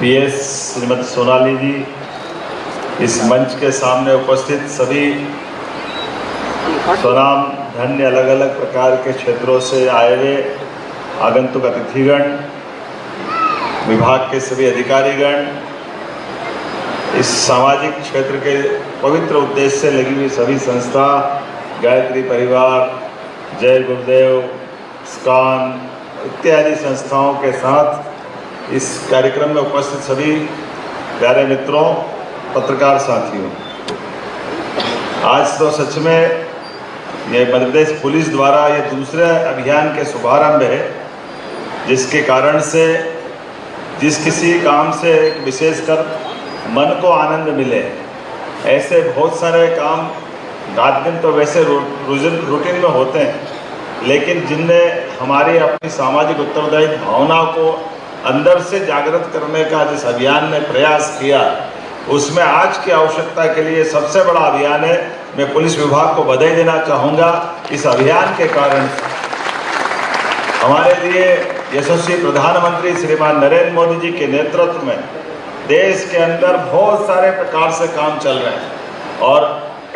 PS Shrimati Sonali जी, इस मंच के सामने उपस्थित सभी स्वनाम धन्य अलग अलग प्रकार के क्षेत्रों से आए हुए आगंतुक अतिथिगण, विभाग के सभी अधिकारीगण, इस सामाजिक क्षेत्र के पवित्र उद्देश्य से लगी हुई सभी संस्था, गायत्री परिवार, जय गुरुदेव, स्कान इत्यादि संस्थाओं के साथ इस कार्यक्रम में उपस्थित सभी प्यारे मित्रों, पत्रकार साथियों, आज तो सच में ये मध्य प्रदेश पुलिस द्वारा ये दूसरे अभियान के शुभारंभ है, जिसके कारण से जिस किसी काम से विशेषकर मन को आनंद मिले, ऐसे बहुत सारे काम रात दिन तो वैसे रूटीन में होते हैं, लेकिन जिनने हमारी अपनी सामाजिक उत्तरदायित्व भावना को अंदर से जागृत करने का जिस अभियान ने प्रयास किया, उसमें आज की आवश्यकता के लिए सबसे बड़ा अभियान है। मैं पुलिस विभाग को बधाई देना चाहूँगा। इस अभियान के कारण हमारे लिए यशस्वी प्रधानमंत्री श्रीमान नरेंद्र मोदी जी के नेतृत्व में देश के अंदर बहुत सारे प्रकार से काम चल रहे हैं, और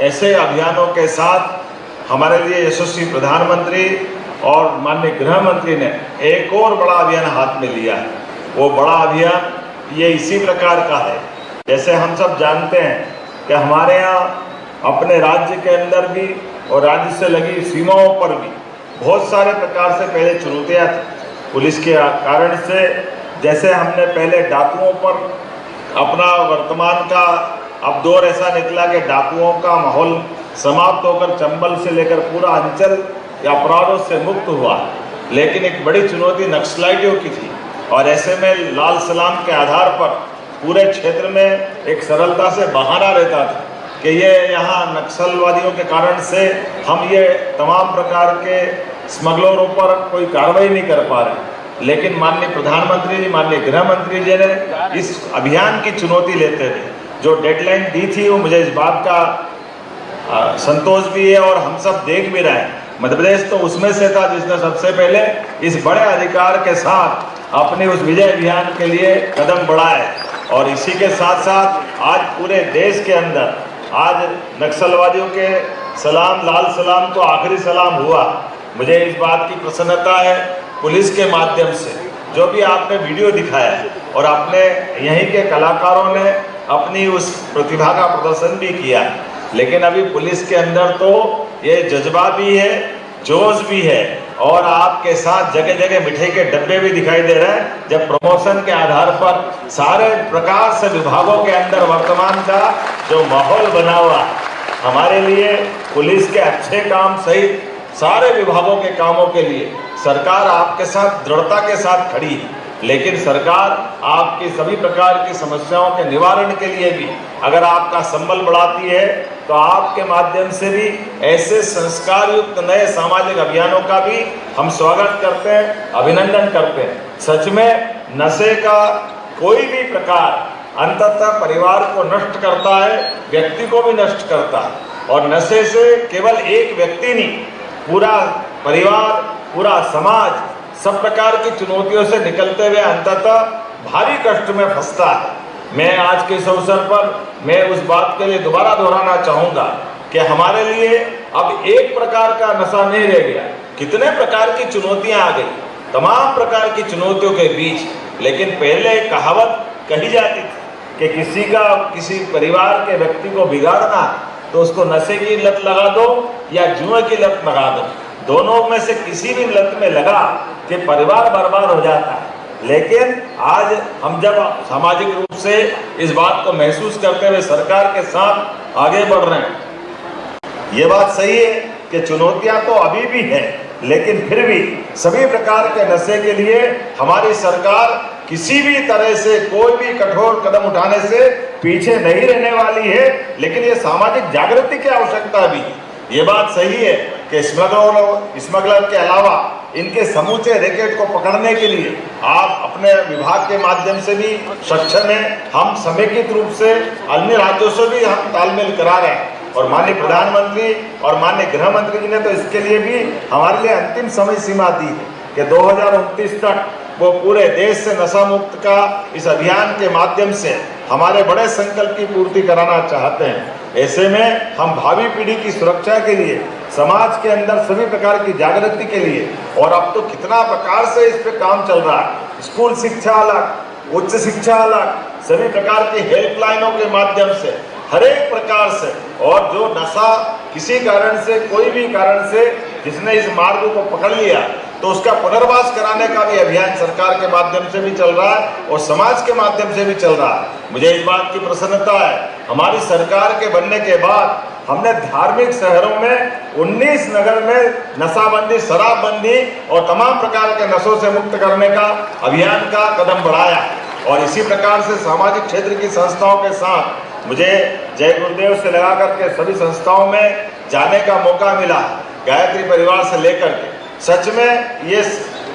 ऐसे अभियानों के साथ हमारे लिए यशस्वी प्रधानमंत्री और माननीय गृह मंत्री ने एक और बड़ा अभियान हाथ में लिया है। वो बड़ा अभियान ये इसी प्रकार का है, जैसे हम सब जानते हैं कि हमारे यहाँ अपने राज्य के अंदर भी और राज्य से लगी सीमाओं पर भी बहुत सारे प्रकार से पहले चुनौतियाँ थी पुलिस के कारण से। जैसे हमने पहले डाकुओं पर अपना वर्तमान का अब दौर ऐसा निकला कि डाकुओं का माहौल समाप्त होकर चंबल से लेकर पूरा अंचल या अपराधों से मुक्त हुआ, लेकिन एक बड़ी चुनौती नक्सलाइटियों की थी, और ऐसे में लाल सलाम के आधार पर पूरे क्षेत्र में एक सरलता से बहाना रहता था कि ये यहाँ नक्सलवादियों के कारण से हम ये तमाम प्रकार के स्मगलरों पर कोई कार्रवाई नहीं कर पा रहे। लेकिन माननीय प्रधानमंत्री जी, माननीय गृह मंत्री जी ने इस अभियान की चुनौती लेते हुए जो डेडलाइन दी थी, वो मुझे इस बात का संतोष भी है और हम सब देख भी रहे हैं। मध्य प्रदेश तो उसमें से था जिसने सबसे पहले इस बड़े अधिकार के साथ अपने उस विजय अभियान के लिए कदम बढ़ाए, और इसी के साथ साथ आज पूरे देश के अंदर आज नक्सलवादियों के सलाम, लाल सलाम तो आखिरी सलाम हुआ। मुझे इस बात की प्रसन्नता है पुलिस के माध्यम से जो भी आपने वीडियो दिखाया है, और अपने यहीं के कलाकारों ने अपनी उस प्रतिभा का प्रदर्शन भी किया, लेकिन अभी पुलिस के अंदर तो ये जज्बा भी है, जोश भी है, और आपके साथ जगह जगह मिठाई के डब्बे भी दिखाई दे रहे हैं। जब प्रमोशन के आधार पर सारे प्रकार से विभागों के अंदर वर्तमान का जो माहौल बना हुआ हमारे लिए पुलिस के अच्छे काम सहित सारे विभागों के कामों के लिए सरकार आपके साथ दृढ़ता के साथ खड़ी है। लेकिन सरकार आपकी सभी प्रकार की समस्याओं के निवारण के लिए भी अगर आपका संबल बढ़ाती है, तो आपके माध्यम से भी ऐसे संस्कार युक्त नए सामाजिक अभियानों का भी हम स्वागत करते हैं, अभिनंदन करते हैं। सच में नशे का कोई भी प्रकार अंततः परिवार को नष्ट करता है, व्यक्ति को भी नष्ट करता है, और नशे से केवल एक व्यक्ति नहीं, पूरा परिवार, पूरा समाज सब प्रकार की चुनौतियों से निकलते हुए अंततः भारी कष्ट में फंसता है। मैं आज के इस अवसर पर मैं उस बात के लिए दोबारा दोहराना चाहूँगा कि हमारे लिए अब एक प्रकार का नशा नहीं रह गया, कितने प्रकार की चुनौतियाँ आ गई, तमाम प्रकार की चुनौतियों के बीच। लेकिन पहले एक कहावत कही जाती थी कि किसी परिवार के व्यक्ति को बिगाड़ना तो उसको नशे की लत लगा दो या जुए की लत लगा दो, दोनों में से किसी भी लत में लगा कि परिवार बर्बाद हो जाता है। लेकिन आज हम जब सामाजिक रूप से इस बात को महसूस करते हुए सरकार के साथ आगे बढ़ रहे हैं, ये बात सही है कि चुनौतियां तो अभी भी हैं, लेकिन फिर भी सभी प्रकार के नशे के लिए हमारी सरकार किसी भी तरह से कोई भी कठोर कदम उठाने से पीछे नहीं रहने वाली है। लेकिन ये सामाजिक जागृति की आवश्यकता भी है। ये बात सही है कि स्मगलर के अलावा इनके समूचे रैकेट को पकड़ने के लिए आप अपने विभाग के माध्यम से भी सक्षम हैं। हम समेकित रूप से अन्य राज्यों से भी हम तालमेल करा रहे हैं, और माननीय प्रधानमंत्री और माननीय गृह मंत्री जी ने तो इसके लिए भी हमारे लिए अंतिम समय सीमा दी है कि 2029 तक वो पूरे देश से नशा मुक्त का इस अभियान के माध्यम से हमारे बड़े संकल्प की पूर्ति कराना चाहते हैं। ऐसे में हम भावी पीढ़ी की सुरक्षा के लिए, समाज के अंदर सभी प्रकार की जागृति के लिए, और अब तो कितना प्रकार से इस पे काम चल रहा है, स्कूल शिक्षा अलग, उच्च शिक्षा अलग, सभी प्रकार की हेल्पलाइनों के माध्यम से, हर एक प्रकार से, और जो नशा किसी कारण से, कोई भी कारण से जिसने इस मार्ग को पकड़ लिया तो उसका पुनर्वास कराने का भी अभियान सरकार के माध्यम से भी चल रहा है और समाज के माध्यम से भी चल रहा है। मुझे इस बात की प्रसन्नता है, हमारी सरकार के बनने के बाद हमने धार्मिक शहरों में 19 नगर में नशाबंदी, शराबबंदी और तमाम प्रकार के नशों से मुक्त करने का अभियान का कदम बढ़ाया। और इसी प्रकार से सामाजिक क्षेत्र की संस्थाओं के साथ मुझे जय गुरुदेव से लगा करके सभी संस्थाओं में जाने का मौका मिला, गायत्री परिवार से लेकर के। सच में ये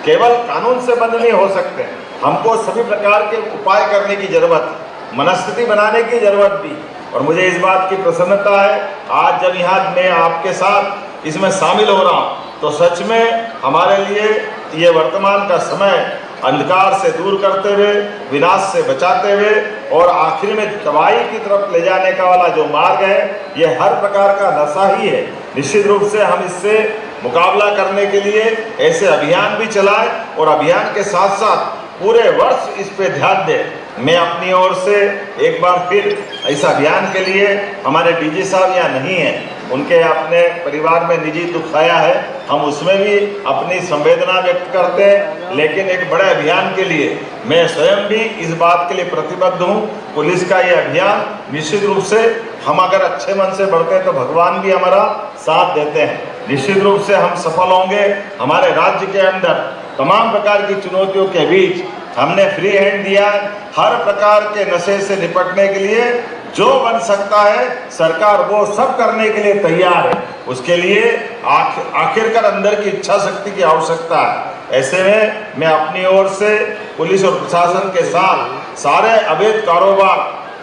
केवल कानून से बंद नहीं हो सकते, हमको सभी प्रकार के उपाय करने की जरूरत है, मनस्थिति बनाने की जरूरत भी। और मुझे इस बात की प्रसन्नता है, आज जब यहाँ मैं आपके साथ इसमें शामिल हो रहा हूँ तो सच में हमारे लिए ये वर्तमान का समय अंधकार से दूर करते हुए, विनाश से बचाते हुए और आखिर में तबाही की तरफ ले जाने का वाला जो मार्ग है, ये हर प्रकार का नशा ही है। निश्चित रूप से हम इससे मुकाबला करने के लिए ऐसे अभियान भी चलाएं और अभियान के साथ साथ पूरे वर्ष इस पे ध्यान दें। मैं अपनी ओर से एक बार फिर इस अभियान के लिए, हमारे डीजी साहब यहाँ नहीं हैं, उनके अपने परिवार में निजी दुख आया है, हम उसमें भी अपनी संवेदना व्यक्त करते हैं, लेकिन एक बड़े अभियान के लिए मैं स्वयं भी इस बात के लिए प्रतिबद्ध हूँ। पुलिस का ये अभियान निश्चित रूप से हम अगर अच्छे मन से बढ़ते हैं तो भगवान भी हमारा साथ देते हैं। निश्चित रूप से हम सफल होंगे। हमारे राज्य के अंदर तमाम प्रकार की चुनौतियों के बीच हमने फ्री हैंड दिया है। हर प्रकार के नशे से निपटने के लिए जो बन सकता है सरकार वो सब करने के लिए तैयार है। उसके लिए आखिरकार अंदर की इच्छा शक्ति की आवश्यकता है। ऐसे में मैं अपनी ओर से पुलिस और प्रशासन के साथ सारे अवैध कारोबार,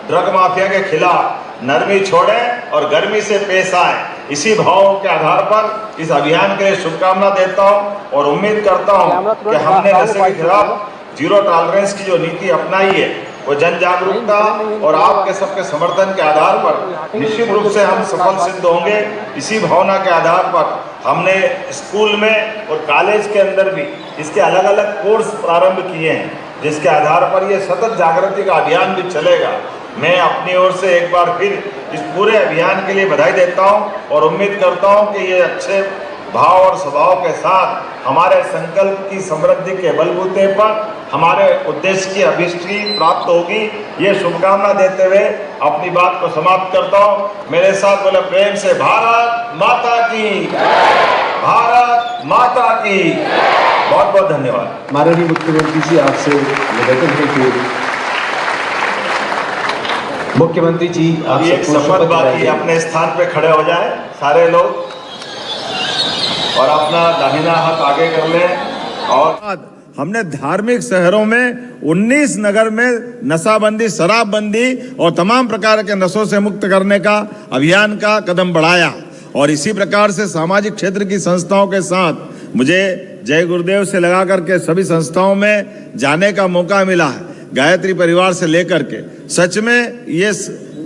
ड्रग माफिया के खिलाफ नरमी छोड़ें और गर्मी से पेश आए, इसी भाव के आधार पर इस अभियान के लिए शुभकामना देता हूं और उम्मीद करता हूं कि हमने नशे के खिलाफ जीरो टॉलरेंस की जो नीति अपनाई है वो जन जागरूकता और आपके सबके समर्थन के आधार पर निश्चित रूप से हम सफल सिद्ध होंगे। इसी भावना के आधार पर हमने स्कूल में और कॉलेज के अंदर भी इसके अलग अलग कोर्स प्रारंभ किए हैं, जिसके आधार पर ये सतत जागृति का अभियान भी चलेगा। मैं अपनी ओर से एक बार फिर इस पूरे अभियान के लिए बधाई देता हूं और उम्मीद करता हूं कि ये अच्छे भाव और स्वभाव के साथ हमारे संकल्प की समृद्धि के बलबूते पर हमारे उद्देश्य की अभिष्टि प्राप्त होगी। ये शुभकामना देते हुए अपनी बात को समाप्त करता हूँ। मेरे साथ बोले प्रेम से भारत माता की, भारत माता की। बहुत बहुत धन्यवाद। माननीय मुख्यमंत्री जी, आपसे निवेदन है कि मुख्यमंत्री जी आप एक शपथ बाकी अपने स्थान पे खड़े हो जाए सारे लोग और अपना दाहिना हाथ आगे कर लें। और हमने धार्मिक शहरों में 19 नगर में नशाबंदी, शराबबंदी और तमाम प्रकार के नशों से मुक्त करने का अभियान का कदम बढ़ाया। और इसी प्रकार से सामाजिक क्षेत्र की संस्थाओं के साथ मुझे जय गुरुदेव से लगा करके सभी संस्थाओं में जाने का मौका मिला है, गायत्री परिवार से लेकर के। सच में ये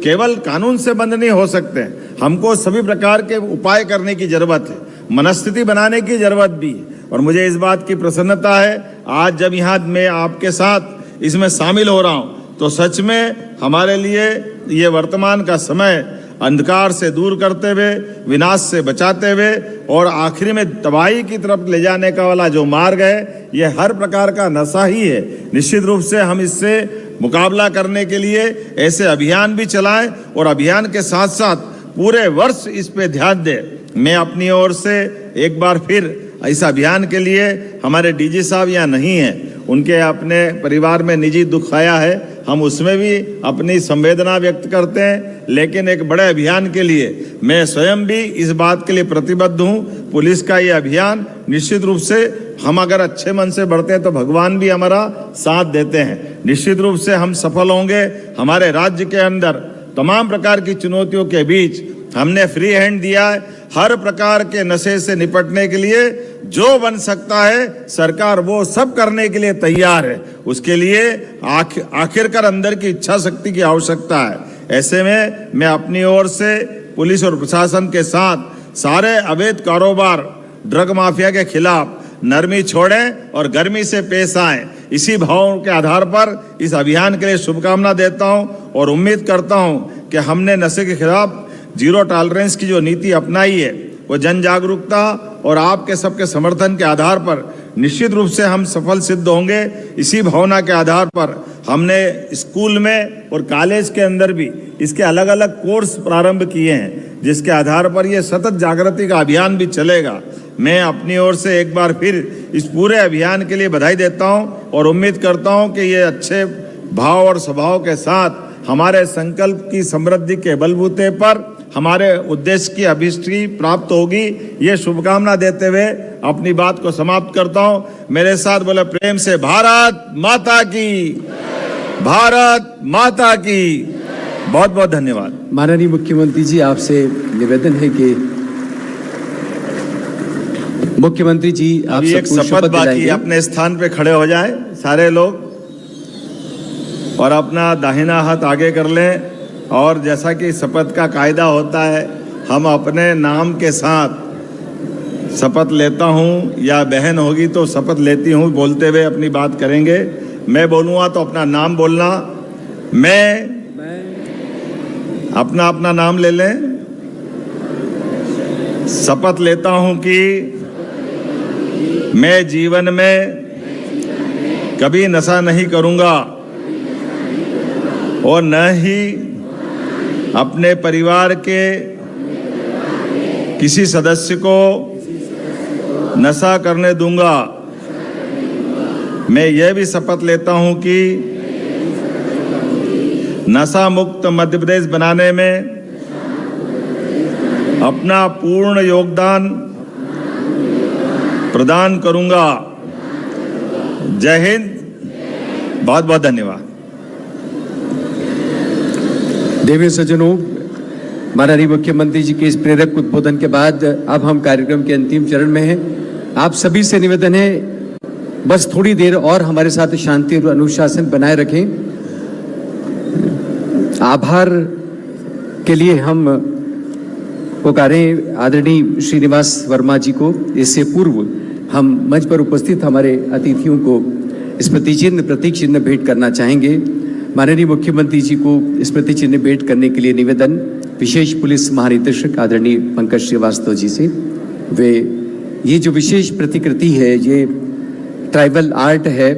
केवल कानून से बंद नहीं हो सकते, हमको सभी प्रकार के उपाय करने की जरूरत है, मनस्थिति बनाने की जरूरत भी है। और मुझे इस बात की प्रसन्नता है, आज जब यहाँ मैं आपके साथ इसमें शामिल हो रहा हूँ तो सच में हमारे लिए ये वर्तमान का समय अंधकार से दूर करते हुए, विनाश से बचाते हुए और आखिरी में तबाही की तरफ ले जाने का वाला जो मार्ग है, ये हर प्रकार का नशा ही है। निश्चित रूप से हम इससे मुकाबला करने के लिए ऐसे अभियान भी चलाएं और अभियान के साथ साथ पूरे वर्ष इस पे ध्यान दें। मैं अपनी ओर से एक बार फिर इस अभियान के लिए, हमारे डीजी साहब यहाँ नहीं हैं, उनके अपने परिवार में निजी दुख आया है, हम उसमें भी अपनी संवेदना व्यक्त करते हैं, लेकिन एक बड़े अभियान के लिए मैं स्वयं भी इस बात के लिए प्रतिबद्ध हूँ। पुलिस का ये अभियान निश्चित रूप से हम अगर अच्छे मन से बढ़ते हैं तो भगवान भी हमारा साथ देते हैं। निश्चित रूप से हम सफल होंगे। हमारे राज्य के अंदर तमाम प्रकार की चुनौतियों के बीच हमने फ्री हैंड दिया है। हर प्रकार के नशे से निपटने के लिए जो बन सकता है सरकार वो सब करने के लिए तैयार है। उसके लिए आखिरकार अंदर की इच्छा शक्ति की आवश्यकता है। ऐसे में मैं अपनी ओर से पुलिस और प्रशासन के साथ सारे अवैध कारोबार ड्रग माफिया के खिलाफ नरमी छोड़ें और गर्मी से पेश आएं। इसी भाव के आधार पर इस अभियान के लिए शुभकामना देता हूं और उम्मीद करता हूं कि हमने नशे के खिलाफ जीरो टॉलरेंस की जो नीति अपनाई है वो जन जागरूकता और आपके सबके समर्थन के आधार पर निश्चित रूप से हम सफल सिद्ध होंगे। इसी भावना के आधार पर हमने स्कूल में और कॉलेज के अंदर भी इसके अलग अलग कोर्स प्रारंभ किए हैं, जिसके आधार पर ये सतत जागृति का अभियान भी चलेगा। मैं अपनी ओर से एक बार फिर इस पूरे अभियान के लिए बधाई देता हूं और उम्मीद करता हूं कि ये अच्छे भाव और स्वभाव के साथ हमारे संकल्प की समृद्धि के बलबूते पर हमारे उद्देश्य की अभिष्टि प्राप्त होगी। ये शुभकामना देते हुए अपनी बात को समाप्त करता हूं। मेरे साथ बोले प्रेम से भारत माता की, भारत माता की। बहुत बहुत धन्यवाद। माननीय मुख्यमंत्री जी, आपसे निवेदन है कि मुख्यमंत्री जी आप अभी एक शपथ बाकी, अपने स्थान पे खड़े हो जाएं सारे लोग और अपना दाहिना हाथ आगे कर लें। और जैसा कि शपथ का कायदा होता है, हम अपने नाम के साथ शपथ लेता हूं या बहन होगी तो शपथ लेती हूं बोलते हुए अपनी बात करेंगे। मैं बोलूँगा तो अपना नाम बोलना। मैं अपना अपना नाम ले लें। शपथ लेता हूं कि मैं जीवन में कभी नशा नहीं करूंगा और न ही अपने परिवार के किसी सदस्य को नशा करने दूंगा। मैं यह भी शपथ लेता हूं कि नशा मुक्त मध्य प्रदेश बनाने में अपना पूर्ण योगदान प्रदान करूंगा। जय हिंद, बहुत बहुत धन्यवाद। देवी सज्जनों, माननीय मुख्यमंत्री जी के इस प्रेरक उद्बोधन के बाद अब हम कार्यक्रम के अंतिम चरण में हैं। आप सभी से निवेदन है बस थोड़ी देर और हमारे साथ शांति और अनुशासन बनाए रखें। आभार के लिए हम पुकारें आदरणीय श्रीनिवास वर्मा जी को। इससे पूर्व हम मंच पर उपस्थित हमारे अतिथियों को स्मृति चिन्ह प्रतीक चिन्ह भेंट करना चाहेंगे। माननीय मुख्यमंत्री जी को स्मृति चिन्ह भेंट करने के लिए निवेदन विशेष पुलिस महानिदेशक आदरणीय पंकज श्रीवास्तव जी से। वे ये जो विशेष प्रतिकृति है, ये ट्राइबल आर्ट है,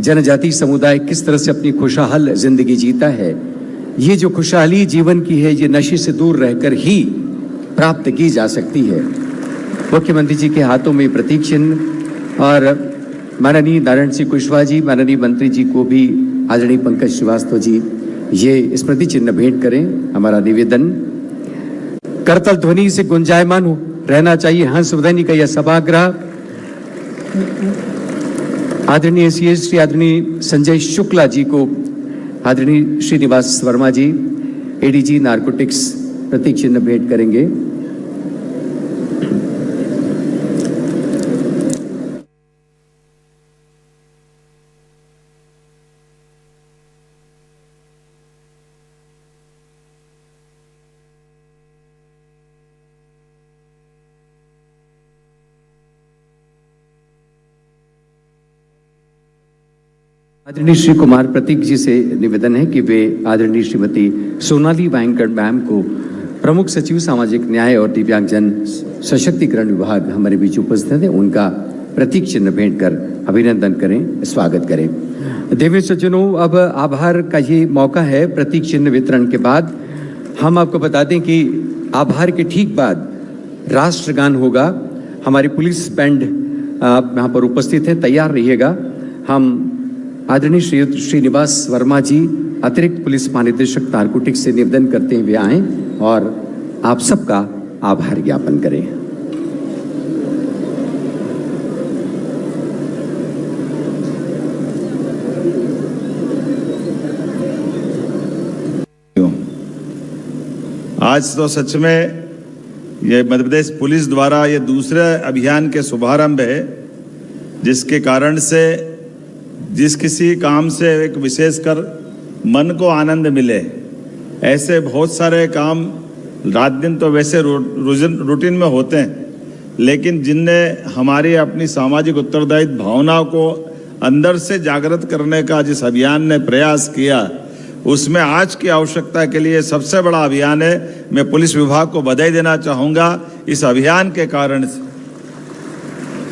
जनजाति समुदाय किस तरह से अपनी खुशहाल जिंदगी जीता है, ये जो खुशहाली जीवन की है ये नशे से दूर रहकर ही प्राप्त की जा सकती है। मुख्यमंत्री जी के हाथों में प्रतीक चिन्ह और माननीय नारायण सिंह कुशवाहा जी, माननीय मंत्री जी को भी आदरणीय पंकज श्रीवास्तव जी ये स्मृति चिन्ह भेंट करें। हमारा निवेदन करतल ध्वनि से गुंजायमान रहना चाहिए हंस ध्वनि का यह सभागृह। आदरणीय सीएस श्री आदरणीय संजय शुक्ला जी को आदरणीय श्रीनिवास वर्मा जी एडीजी नारकोटिक्स प्रतीक चिन्ह भेंट करेंगे। आदरणीय श्री कुमार प्रतीक जी से निवेदन है कि वे आदरणीय श्रीमती सोनाली वांगड़ मैम को प्रमुख सचिव सामाजिक न्याय और दिव्यांगजन सशक्तिकरण विभाग हमारे बीच उपस्थित है, उनका प्रतीक चिन्ह भेंट कर अभिनंदन करें, स्वागत करें। देवी सज्जनों, अब आभार का ये मौका है। प्रतीक चिन्ह वितरण के बाद हम आपको बता दें कि आभार के ठीक बाद राष्ट्रगान होगा। हमारी पुलिस बैंड यहाँ पर उपस्थित है, तैयार रहिएगा। हम आदरणीय श्रीनिवास वर्मा जी अतिरिक्त पुलिस महानिदेशक नारकोटिक्स से निवेदन करते हुए आए और आप सबका आभार ज्ञापन करें। आज तो सच में ये मध्य प्रदेश पुलिस द्वारा ये दूसरे अभियान के शुभारंभ है, जिसके कारण से जिस किसी काम से एक विशेषकर मन को आनंद मिले, ऐसे बहुत सारे काम रात दिन तो वैसे रूटीन में होते हैं, लेकिन जिनने हमारी अपनी सामाजिक उत्तरदायित्व भावना को अंदर से जागृत करने का जिस अभियान ने प्रयास किया, उसमें आज की आवश्यकता के लिए सबसे बड़ा अभियान है। मैं पुलिस विभाग को बधाई देना चाहूँगा। इस अभियान के कारण से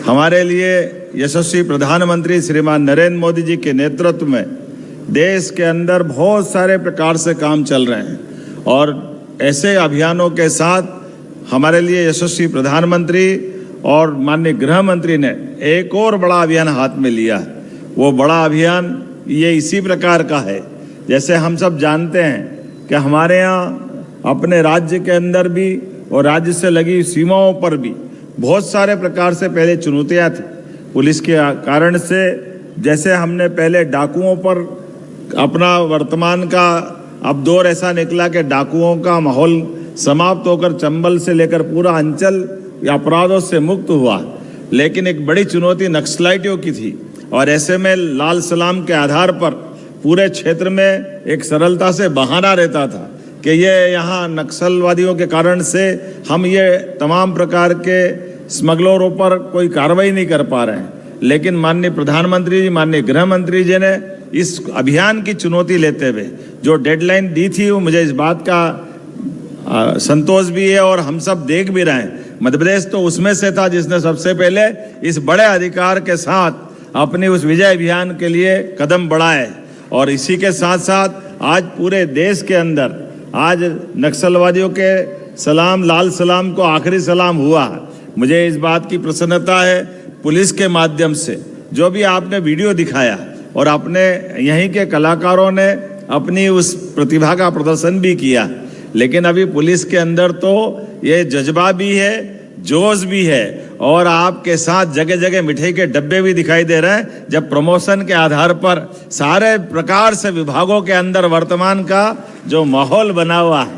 हमारे लिए यशस्वी प्रधानमंत्री श्रीमान नरेंद्र मोदी जी के नेतृत्व में देश के अंदर बहुत सारे प्रकार से काम चल रहे हैं, और ऐसे अभियानों के साथ हमारे लिए यशस्वी प्रधानमंत्री और माननीय गृह मंत्री ने एक और बड़ा अभियान हाथ में लिया है। वो बड़ा अभियान ये इसी प्रकार का है, जैसे हम सब जानते हैं कि हमारे यहाँ अपने राज्य के अंदर भी और राज्य से लगी सीमाओं पर भी बहुत सारे प्रकार से पहले चुनौतियाँ थी पुलिस के कारण से। जैसे हमने पहले डाकुओं पर अपना वर्तमान का अब दौर ऐसा निकला कि डाकुओं का माहौल समाप्त होकर चंबल से लेकर पूरा अंचल अपराधों से मुक्त हुआ, लेकिन एक बड़ी चुनौती नक्सलाइटियों की थी, और ऐसे में लाल सलाम के आधार पर पूरे क्षेत्र में एक सरलता से बहाना रहता था कि ये यहाँ नक्सलवादियों के कारण से हम ये तमाम प्रकार के स्मगलरों पर कोई कार्रवाई नहीं कर पा रहे हैं। लेकिन माननीय प्रधानमंत्री जी, माननीय गृह मंत्री जी ने इस अभियान की चुनौती लेते हुए जो डेडलाइन दी थी, वो मुझे इस बात का संतोष भी है और हम सब देख भी रहे हैं। मध्य प्रदेश तो उसमें से था जिसने सबसे पहले इस बड़े अधिकार के साथ अपनी उस विजय अभियान के लिए कदम बढ़ाए, और इसी के साथ साथ आज पूरे देश के अंदर आज नक्सलवादियों के सलाम, लाल सलाम को आखिरी सलाम हुआ। मुझे इस बात की प्रसन्नता है, पुलिस के माध्यम से जो भी आपने वीडियो दिखाया और अपने यहीं के कलाकारों ने अपनी उस प्रतिभा का प्रदर्शन भी किया, लेकिन अभी पुलिस के अंदर तो ये जज्बा भी है, जोश भी है, और आपके साथ जगह जगह मिठाई के डब्बे भी दिखाई दे रहे हैं। जब प्रमोशन के आधार पर सारे प्रकार से विभागों के अंदर वर्तमान का जो माहौल बना हुआ है,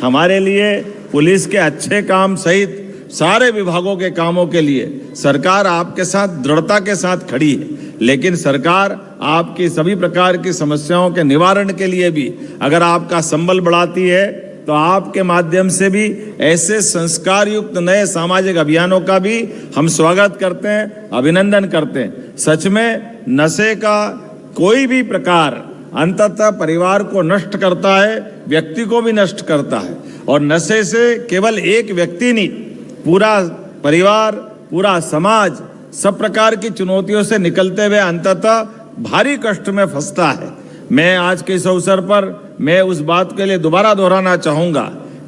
हमारे लिए पुलिस के अच्छे काम सहित सारे विभागों के कामों के लिए सरकार आपके साथ दृढ़ता के साथ खड़ी है। लेकिन सरकार आपकी सभी प्रकार की समस्याओं के निवारण के लिए भी अगर आपका संबल बढ़ाती है, तो आपके माध्यम से भी ऐसे संस्कार युक्त नए सामाजिक अभियानों का भी हम स्वागत करते हैं, अभिनंदन करते हैं। सच में नशे का कोई भी प्रकार अंततः परिवार को नष्ट करता है, व्यक्ति को भी नष्ट करता है, और नशे से केवल एक व्यक्ति नहीं, पूरा परिवार, पूरा समाज सब प्रकार की चुनौतियों से निकलते हुए अंततः भारी कष्ट में फंसता है। मैं आज के इस अवसर पर मैं उस बात के लिए दोबारा दोहराना चाहूँगा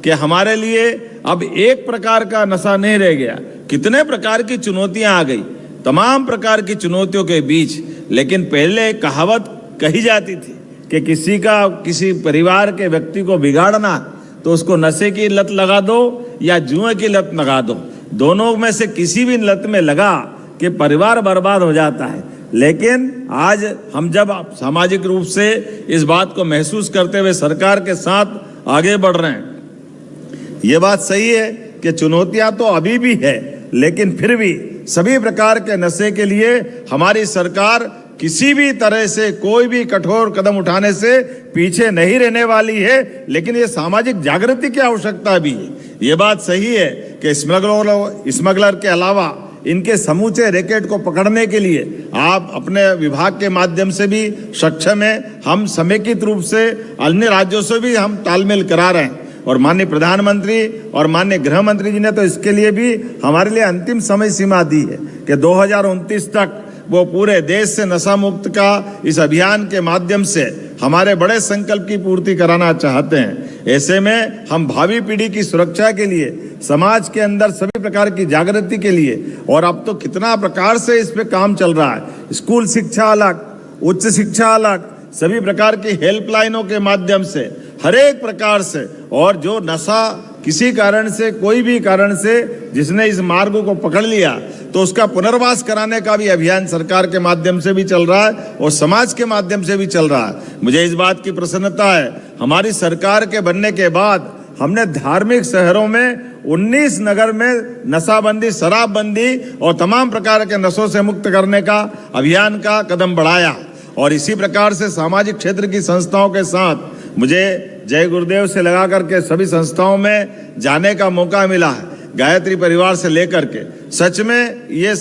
कि हमारे लिए अब एक प्रकार का नशा नहीं रह गया, कितने प्रकार की चुनौतियाँ आ गई, तमाम प्रकार की चुनौतियों के बीच। लेकिन पहले कहावत कही जाती थी कि किसी परिवार के व्यक्ति को बिगाड़ना तो उसको नशे की लत लगा दो या जुए की लत लगा दो, दोनों में से किसी भी लत में लगा कि परिवार बर्बाद हो जाता है। लेकिन आज हम जब सामाजिक रूप से इस बात को महसूस करते हुए सरकार के साथ आगे बढ़ रहे हैं, ये बात सही है कि चुनौतियां तो अभी भी है, लेकिन फिर भी सभी प्रकार के नशे के लिए हमारी सरकार किसी भी तरह से कोई भी कठोर कदम उठाने से पीछे नहीं रहने वाली है। लेकिन ये सामाजिक जागृति की आवश्यकता भी है। ये बात सही है कि स्मगलर के अलावा इनके समूचे रैकेट को पकड़ने के लिए आप अपने विभाग के माध्यम से भी सक्षम है। हम समेकित रूप से अन्य राज्यों से भी हम तालमेल करा रहे हैं, और माननीय प्रधानमंत्री और माननीय गृह मंत्री जी ने तो इसके लिए भी हमारे लिए अंतिम समय सीमा दी है कि 2029 तक वो पूरे देश से नशा मुक्त का इस अभियान के माध्यम से हमारे बड़े संकल्प की पूर्ति कराना चाहते हैं। ऐसे में हम भावी पीढ़ी की सुरक्षा के लिए, समाज के अंदर सभी प्रकार की जागृति के लिए, और अब तो कितना प्रकार से इस पे काम चल रहा है, स्कूल शिक्षा अलग, उच्च शिक्षा अलग, सभी प्रकार की हेल्पलाइनों के माध्यम से हर एक प्रकार से, और जो नशा किसी कारण से, कोई भी कारण से जिसने इस मार्ग को पकड़ लिया तो उसका पुनर्वास कराने का भी अभियान सरकार के माध्यम से भी चल रहा है और समाज के माध्यम से भी चल रहा है। मुझे इस बात की प्रसन्नता है, हमारी सरकार के बनने के बाद हमने धार्मिक शहरों में 19 नगर में नशाबंदी, शराबबंदी और तमाम प्रकार के नशों से मुक्त करने का अभियान का कदम बढ़ाया। और इसी प्रकार से सामाजिक क्षेत्र की संस्थाओं के साथ मुझे जय गुरुदेव से लगा करके सभी संस्थाओं में जाने का मौका मिला है। गायत्री परिवार से लेकर के सच में ये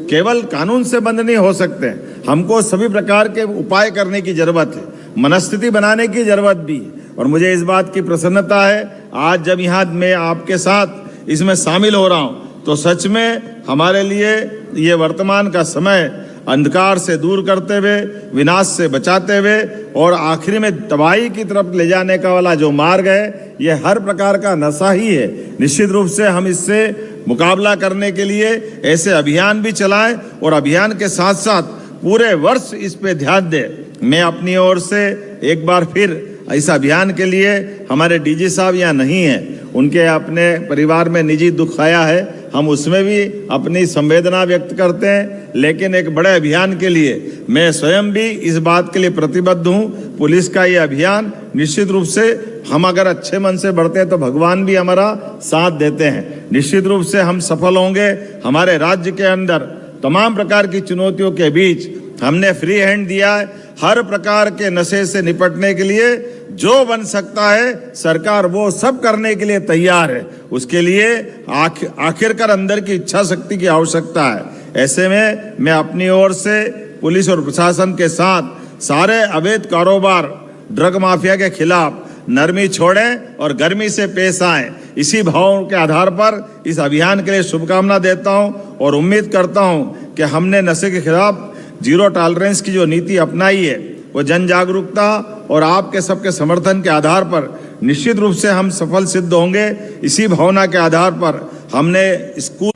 केवल कानून से बंद नहीं हो सकते, हमको सभी प्रकार के उपाय करने की जरूरत है, मनस्थिति बनाने की जरूरत भी है। और मुझे इस बात की प्रसन्नता है आज जब यहाँ मैं आपके साथ इसमें शामिल हो रहा हूँ तो सच में हमारे लिए ये वर्तमान का समय अंधकार से दूर करते हुए, विनाश से बचाते हुए और आखिरी में तबाही की तरफ ले जाने का वाला जो मार्ग है, ये हर प्रकार का नशा ही है। निश्चित रूप से हम इससे मुकाबला करने के लिए ऐसे अभियान भी चलाएं और अभियान के साथ साथ पूरे वर्ष इस पे ध्यान दें। मैं अपनी ओर से एक बार फिर इस अभियान के लिए, हमारे डीजी साहब यहाँ नहीं हैं, उनके अपने परिवार में निजी दुख आया है, हम उसमें भी अपनी संवेदना व्यक्त करते हैं, लेकिन एक बड़े अभियान के लिए मैं स्वयं भी इस बात के लिए प्रतिबद्ध हूँ। पुलिस का ये अभियान निश्चित रूप से हम अगर अच्छे मन से बढ़ते हैं तो भगवान भी हमारा साथ देते हैं। निश्चित रूप से हम सफल होंगे। हमारे राज्य के अंदर तमाम प्रकार की चुनौतियों के बीच हमने फ्री हैंड दिया है। हर प्रकार के नशे से निपटने के लिए जो बन सकता है सरकार वो सब करने के लिए तैयार है। उसके लिए आखिरकार अंदर की इच्छा शक्ति की आवश्यकता है। ऐसे में मैं अपनी ओर से पुलिस और प्रशासन के साथ सारे अवैध कारोबार, ड्रग माफिया के खिलाफ नरमी छोड़ें और गर्मी से पेश आएं। इसी भाव के आधार पर इस अभियान के लिए शुभकामना देता हूं और उम्मीद करता हूं कि हमने नशे के खिलाफ जीरो टॉलरेंस की जो नीति अपनाई है वो जन जागरूकता और आपके सबके समर्थन के आधार पर निश्चित रूप से हम सफल सिद्ध होंगे। इसी भावना के आधार पर हमने स्कूल